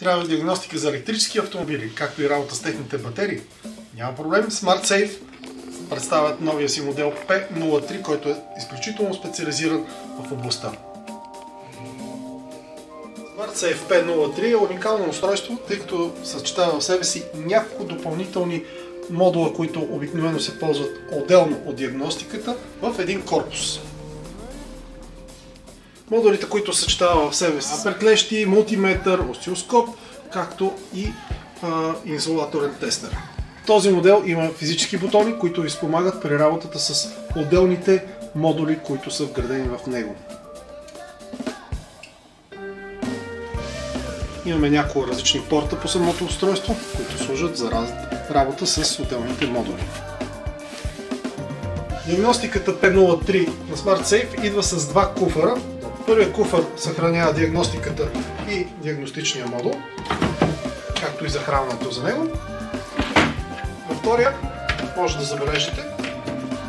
Трябва диагностика за електрически автомобили, както и работа с техните батерии? Няма проблем. SmartSafe представят новия си модел P03, който е изключително специализиран в областта. SmartSafe P03 е уникално устройство, тъй като съчетава в себе си няколко допълнителни модула, които обикновено се ползват отделно от диагностиката в един корпус. Модулите, които съчетава в себе си преклещи, мултиметър, осцилоскоп, както и изолаторен тестер. Този модел има физически бутони, които ви спомагат при работата с отделните модули, които са вградени в него. Имаме няколко различни порта по самото устройство, които служат за работа с отделните модули. Диагностиката P03 на SmartSafe идва с два куфара. Първият куфар съхранява диагностиката и диагностичния модул, както и захранването за него. Във втория може да забележите,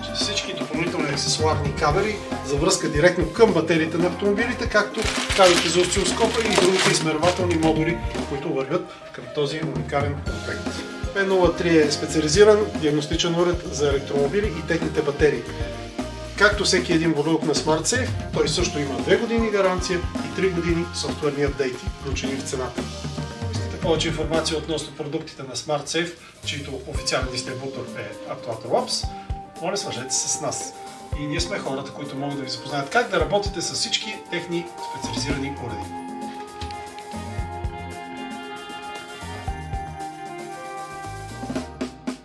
че всички допълнителни аксесуарни кабели за връзка директно към батериите на автомобилите, както кабелите за осцилоскопа и другите измервателни модули, които вървят към този уникален комплект. P03 е специализиран диагностичен уред за електромобили и техните батерии. Както всеки един продукт на SmartSafe, той също има 2 години гаранция и 3 години софтуерни апдейти, включени в цената. Искате повече информация относно продуктите на SmartSafe, чието официален дистрибутор е Actuator Labs, моля, свържете се с нас. И ние сме хората, които могат да ви запознаят как да работите с всички техни специализирани уреди.